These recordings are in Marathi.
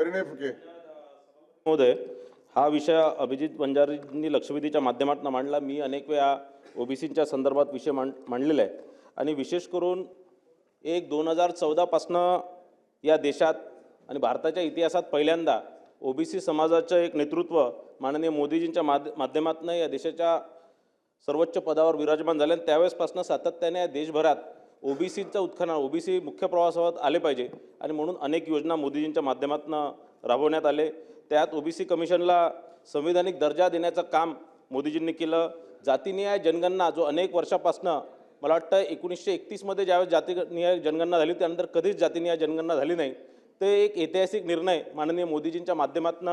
परिणय फुके महोदय, हा विषय अभिजित वंजारींनी लक्षवेधीच्या माध्यमातून मांडला. मी अनेक वेळा ओबीसीच्या संदर्भात विषय मांडलेला आहे आणि विशेष करून 2014 पासनं या देशात आणि भारताच्या इतिहासात पहिल्यांदा ओबीसी समाजाचं एक नेतृत्व माननीय मोदीजींच्या माध्यमातून या देशाच्या सर्वोच्च पदावर विराजमान झाले. त्यावेळेसपासून सातत्याने या देशभरात ओबीसीचं उत्खनन, ओबीसी मुख्य प्रवाहात आले पाहिजे आणि म्हणून अनेक योजना मोदीजींच्या माध्यमातून राबवण्यात आले. त्यात ओबीसी कमिशनला संविधानिक दर्जा देण्याचं काम मोदीजींनी केलं. जातीनिहाय जनगणना जो अनेक वर्षापासून मला वाटतं 1931मध्ये ज्यावेळेस जातीनिहाय जनगणना झाली त्यानंतर कधीच जातीनिहाय जनगणना झाली नाही. ते एक ऐतिहासिक निर्णय माननीय मोदीजींच्या माध्यमातून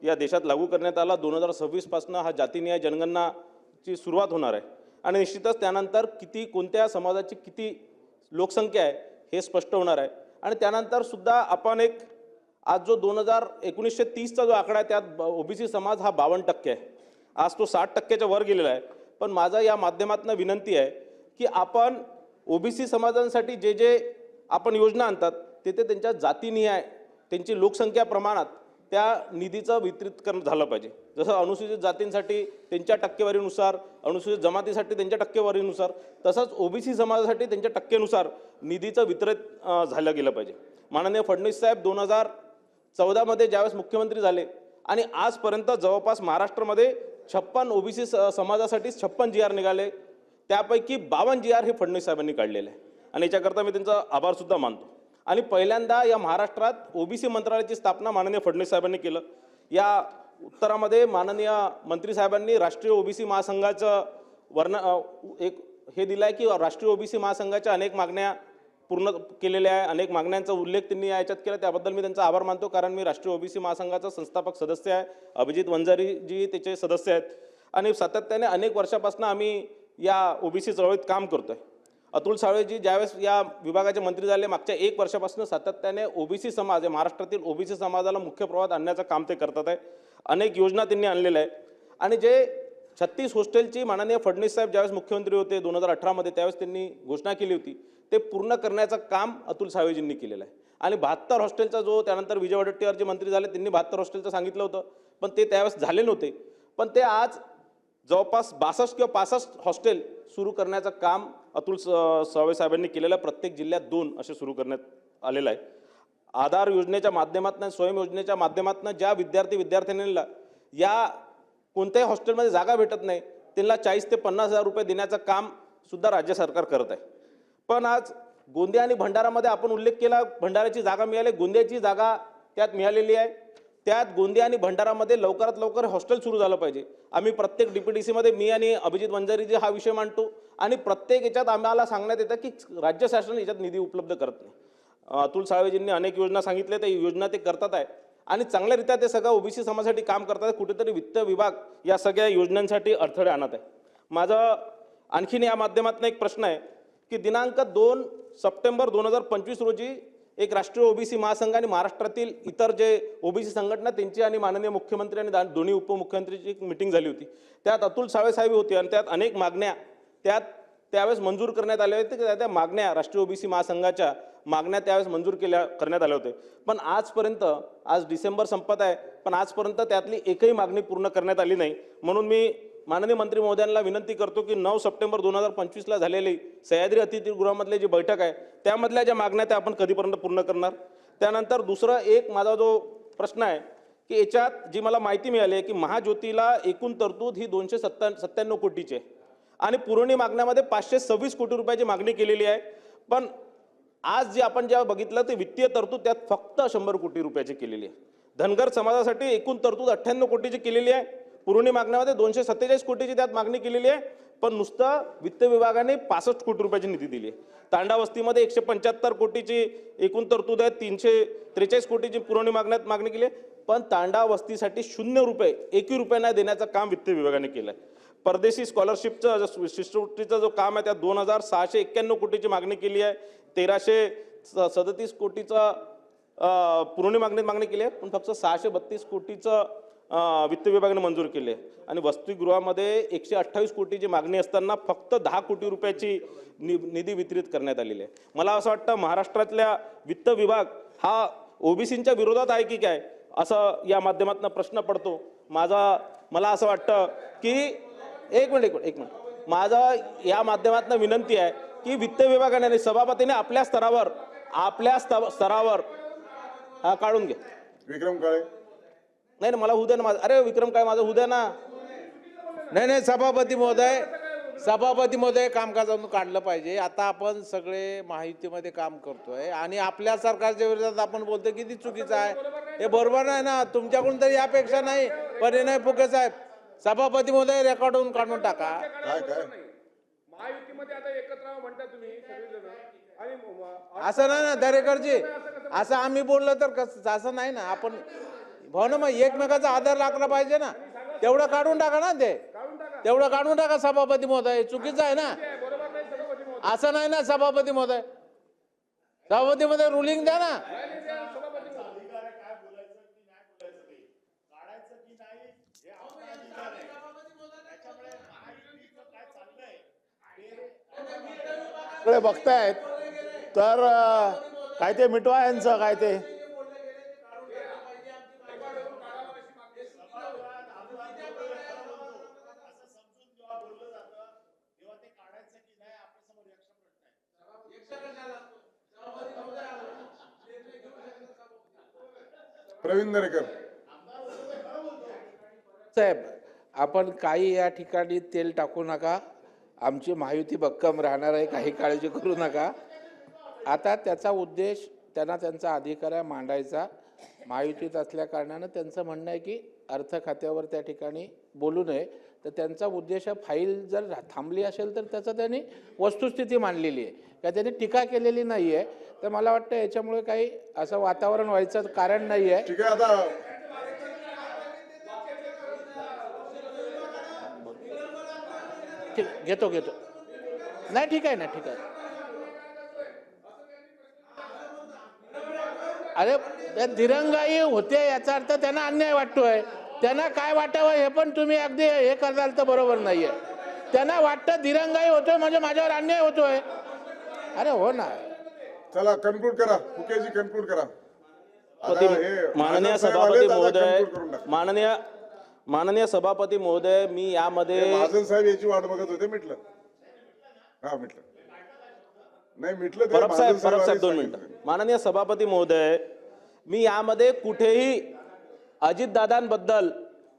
या देशात लागू करण्यात आला. 2026 पासून हा जातीनिहाय जनगणनाची सुरुवात होणार आहे आणि निश्चितच त्यानंतर कोणत्या समाजाची किती लोकसंख्या आहे हे स्पष्ट होणार आहे. आणि त्यानंतर सुद्धा आपण एक आज जो 1930चा जो आकडा आहे त्यात ओबीसी समाज हा 52% आहे. आज तो 60%च्या वर गेलेला आहे. पण माझा या माध्यमातून विनंती आहे की आपण ओबीसी समाजांसाठी जे आपण योजना आणतात तिथे त्यांच्या जातीनिहाय त्यांची लोकसंख्या प्रमाणात त्या निधीचं वितरित झालं पाहिजे. जसं अनुसूचित जातींसाठी त्यांच्या टक्केवारीनुसार, अनुसूचित जमातीसाठी त्यांच्या टक्केवारीनुसार, तसंच ओबीसी समाजासाठी त्यांच्या टक्केनुसार निधीचं वितरित झालं गेलं पाहिजे. माननीय फडणवीस साहेब 2014मध्ये ज्यावेळेस मुख्यमंत्री झाले आणि आजपर्यंत जवळपास महाराष्ट्रामध्ये 56 ओबीसी समाजासाठी 56 GR निघाले. त्यापैकी 52 GR हे फडणवीस साहेबांनी काढलेले आहे आणि याच्याकरता मी त्यांचा आभारसुद्धा मानतो. आणि पहिल्यांदा या महाराष्ट्रात ओबीसी मंत्रालयाची स्थापना माननीय फडणवीस साहेबांनी केलं. या उत्तरामध्ये माननीय मंत्री साहेबांनी राष्ट्रीय ओबीसी महासंघाचं एक हे दिलं आहे की राष्ट्रीय ओबीसी महासंघाच्या अनेक मागण्या पूर्ण केलेल्या आहे. अनेक मागण्यांचा उल्लेख त्यांनी याच्यात केला. त्याबद्दल मी त्यांचा आभार मानतो, कारण मी राष्ट्रीय ओबीसी महासंघाचा संस्थापक सदस्य आहे. अभिजित वंजारीजी त्याचे सदस्य आहेत आणि सातत्याने अनेक वर्षापासून आम्ही या ओबीसी चळवळीत काम करतोय. अतुल सावेजी ज्यावेळेस या विभागाचे मंत्री झाले मागच्या 1 वर्षापासून सातत्याने ओबीसी समाज या महाराष्ट्रातील ओबीसी समाजाला मुख्य प्रवाहात आणण्याचं काम ते करतात आहे. अनेक योजना त्यांनी आणलेल्या आहे आणि जे 36 हॉस्टेलची माननीय फडणवीस साहेब ज्यावेळेस मुख्यमंत्री होते 2018मध्ये त्यावेळेस त्यांनी घोषणा केली होती, ते पूर्ण करण्याचं काम अतुल सावेजींनी केलेलं आहे. आणि 72 हॉस्टेलचा जो त्यानंतर विजय वडेट्टीवार जे मंत्री झाले त्यांनी 72 हॉस्टेलचं सांगितलं होतं, पण ते त्यावेळेस झाले नव्हते. पण ते आज जवळपास 62 किंवा 65 हॉस्टेल सुरू करण्याचं काम अतुल सावे साहेबांनी केलेलं आहे. प्रत्येक जिल्ह्यात 2 असे सुरू करण्यात आलेलं आहे. आधार योजनेच्या माध्यमातून, स्वयं योजनेच्या माध्यमातून ज्या विद्यार्थ्यांना या कोणत्याही हॉस्टेलमध्ये जागा भेटत नाही त्यांना 40 ते 50 हजार रुपये देण्याचं काम सुद्धा राज्य सरकार करत आहे. पण आज गोंदिया आणि भंडारामध्ये आपण उल्लेख केला, भंडाऱ्याची जागा मिळाली, गोंदियाची जागा त्यात मिळालेली आहे. त्यात गोंदिया आणि भंडारामध्ये लवकरात लवकर हॉस्टेल सुरू झालं पाहिजे. आम्ही प्रत्येक DPTCमध्ये मी आणि अभिजित वंजारीजी हा विषय मांडतो आणि प्रत्येक याच्यात आम्हाला सांगण्यात येतं की राज्य शासन याच्यात निधी उपलब्ध करत नाही. अतुल सावेजींनी अनेक योजना सांगितल्या, त्या योजना ते करतात आहे आणि चांगल्यारीत्या ते सगळं ओबीसी समाजासाठी काम करतात. कुठेतरी वित्त विभाग या सगळ्या योजनांसाठी अडथळे आणत आहे. माझं आणखीन या माध्यमातून एक प्रश्न आहे की दिनांक 2 सप्टेंबर 2025 रोजी एक राष्ट्रीय ओबीसी महासंघ आणि महाराष्ट्रातील इतर जे ओबीसी संघटना त्यांची आणि माननीय मुख्यमंत्री आणि दोन्ही उपमुख्यमंत्रीची एक मिटिंग झाली होती. त्यात अतुल सावे साहेब होते आणि त्यात अनेक मागण्या त्यावेळेस मंजूर करण्यात आल्या होत्या. त्या मागण्या राष्ट्रीय ओबीसी महासंघाच्या मागण्या त्यावेळेस मंजूर करण्यात आल्या होते. पण आजपर्यंत, आज डिसेंबर संपत आहे, पण आजपर्यंत त्यातली एकही मागणी पूर्ण करण्यात आली नाही. म्हणून मी माननीय मंत्री महोदयांना विनंती करतो की 9 सप्टेंबर 2025ला झालेली सह्याद्री अतिथीगृहामधली जी बैठक आहे त्यामधल्या ज्या मागण्या त्या आपण कधीपर्यंत पूर्ण करणार. त्यानंतर दुसरं एक माझा जो प्रश्न आहे की याच्यात जी मला माहिती मिळाली आहे की महाज्योतीला एकूण तरतूद ही 297 कोटीची आहे आणि पुरवणी मागण्यामध्ये 526 कोटी रुपयाची मागणी केलेली आहे. पण आज जे आपण जेव्हा बघितलं ते वित्तीय तरतूद त्यात फक्त 100 कोटी रुपयाची केलेली आहे. धनगर समाजासाठी एकूण तरतूद 98 कोटीची केलेली आहे. पुरवणी मागण्यामध्ये 247 कोटीची त्यात मागणी केलेली आहे. पण नुसतं वित्त विभागाने 65 कोटी रुपयाची निधी दिली आहे. तांडा वस्तीमध्ये 175 कोटीची एकूण तरतूद आहे, 343 कोटीची पुरवणी मागणी केली आहे. पण तांडा वस्तीसाठी 0 रुपये, 1 रुपये नाही देण्याचं काम वित्त विभागाने केलं आहे. परदेशी स्कॉलरशिपचं शिष्यवृत्तीचं जो काम आहे त्यात 2691 कोटीची मागणी केली आहे. 1337 कोटीचं पुरवणी मागणी केली आहे. पण फक्त 632 कोटीचं वित्त विभागाने मंजूर केले आणि वसतिगृहामध्ये 128 कोटीची मागणी असताना फक्त 10 कोटी रुपयाची निधी वितरित करण्यात आलेली आहे. मला असं वाटतं महाराष्ट्रातल्या वित्त विभाग हा ओबीसींच्या विरोधात आहे की काय असं या माध्यमातून प्रश्न पडतो. मला असं वाटतं की एक मिनिट माझा या माध्यमातून विनंती आहे की वित्त विभागाने आणि सभापतीने आपल्या स्तरावर हा काढून घ्या. विक्रम काळे. नाही मला होऊ दे ना माझं. अरे विक्रम काळे माझं होऊ दे ना. नाही सभापती महोदय कामकाजातून काढलं पाहिजे. आता आपण सगळे महायुतीमध्ये काम करतोय आणि आपल्या सरकारच्या विरोधात आपण बोलतोय किती चुकीचं आहे. हे बरोबर नाही ना. तुमच्याकडून तरी यापेक्षा नाही. परिणय फुके साहेब, सभापती महोदय रेकॉर्डवरून काढून टाका. काय महायुतीमध्ये आता एकत्र म्हणता तुम्ही सगळेजण आणि असं नाही ना दरेकरजी, असं आम्ही बोललो तर कसं, असं नाही ना. आपण भाऊ ना, मग एकमेकाचा आदर राखला पाहिजे ना. तेवढं काढून टाका ना. तेवढं काढून टाका सभापती महोदय. चुकीचं आहे ना. असं नाही ना सभापती महोदय. सभापती महोदय रुलिंग द्या ना. सगळे बघतायत तर काय ते मिटवा यांचं काय ते. प्रवीण दरेकर. साहेब, आपण काही या ठिकाणी तेल टाकू नका. आमची महायुती भक्कम राहणार आहे, काही काळजी करू नका. आता त्याचा उद्देश त्यांना त्यांचा अधिकार आहे मांडायचा. महायुतीत असल्या कारणानं त्यांचं म्हणणं आहे की अर्थ खात्यावर त्या ठिकाणी बोलू नये. तर त्यांचा उद्देश फाईल जर थांबली असेल तर त्याचं त्यांनी वस्तुस्थिती मांडलेली आहे, का त्यांनी टीका केलेली नाही आहे. तर मला वाटतं याच्यामुळे काही असं वातावरण व्हायचं कारण नाही आहे. ठीक आहे. आता ठीक, घेतो नाही. ठीक आहे ना. ठीक आहे. अरे त्या दिरंगाई होते याचा अर्थ त्यांना अन्याय वाटतोय. त्यांना काय वाटावं हे पण तुम्ही अगदी हे कराल तर बरोबर नाहीये. त्यांना वाटतं दिरंगाई होतोय म्हणजे माझ्यावर अन्याय होतोय. अरे हो ना. चला कन्क्लूड करा. फुकेजी कन्क्लूड करा. आता हे माननीय महाजन साहेब सभापती आले, आता महोदय, conclude करून टाका. माननीय सभापती महोदय, मी यामध्ये महाजन साहेब याची वाट बघत होते. मिटलं. हा मिटलं. नाही मिटलं. ते परब महाजन साहेब आले 2 मिनिटं. माननीय सभापती महोदय, मी यामध्ये कुठेही अजितदादांबद्दल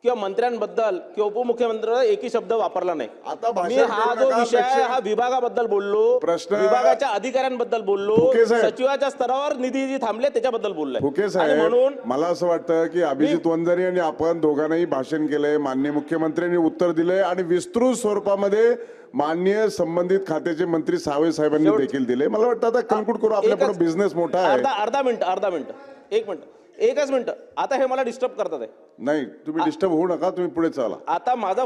किंवा मंत्र्यांबद्दल किंवा उपमुख्यमंत्र्यांबद्दल एकही शब्द वापरला नाही. आता भाषण मी हा करू जो नका. विषय आहे प्रेक्षक- हा विभागाबद्दल बोललो, विभागाच्या अधिकाऱ्यांबद्दल बोललो, फुके साहेब. सचिवाच्या स्तरावर निधी जी थांबले त्याच्याबद्दल बोललोय. फुके आणि साहेब, म्हणून मला असं वाटतं की अभिजित वंजारी आणि आपण दोघांनाही भाषण केलंय, माननीय मुख्यमंत्र्यांनी उत्तर दिलंय आणि विस्तृत स्वरूपामध्ये माननीय संबंधित खात्याचे मंत्री सावे साहेबांनी देखील दिले. मला वाटतं आता कन्क्लूड करू. आपल्याकडे बिझनेस मोठा आहे. अर्धा मिनिट एकच मिनिट. आता हे मला डिस्टर्ब करतात आहे. नाही तुम्ही डिस्टर्ब होऊ नका. तुम्ही पुढे चला. आता माझा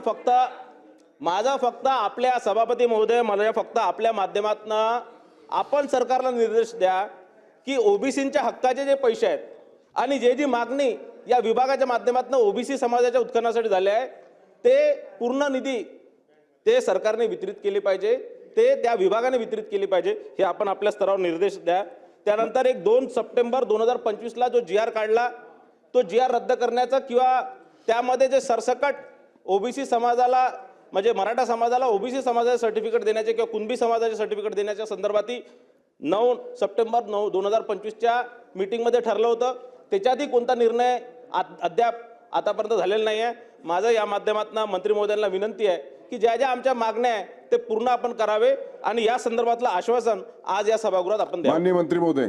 फक्त आपल्या सभापती महोदय, मला फक्त आपल्या माध्यमातनं आपण सरकारला निर्देश द्या की ओबीसींच्या हक्काचे जे पैसे आहेत आणि जी मागणी या विभागाच्या माध्यमातून ओबीसी समाजाच्या उत्खननासाठी झाले आहे ते पूर्ण निधी ते सरकारने वितरित केली पाहिजे, ते त्या विभागाने वितरित केली पाहिजे. हे आपण आपल्या स्तरावर निर्देश द्या. त्यानंतर 2 सप्टेंबर 2025 जो GR काढला तो GR रद्द करण्याचा किंवा त्यामध्ये जे सरसकट ओबीसी समाजाला म्हणजे मराठा समाजाला ओबीसी समाजाचे सर्टिफिकेट देण्याचे किंवा कुणबी समाजाचे सर्टिफिकेट देण्याच्या संदर्भात 9 सप्टेंबर 2025च्या मीटिंगमध्ये ठरलं होतं. त्याच्यातही कोणता निर्णय अद्याप आतापर्यंत झालेला नाही आहे. माझं या माध्यमातून मंत्री महोदयांना विनंती आहे की ज्या आमच्या मागण्या आहे ते पूर्ण आपण करावे आणि या संदर्भातलं आश्वासन आज या सभागृहात आपण द्यावं. माननीय मंत्री महोदय.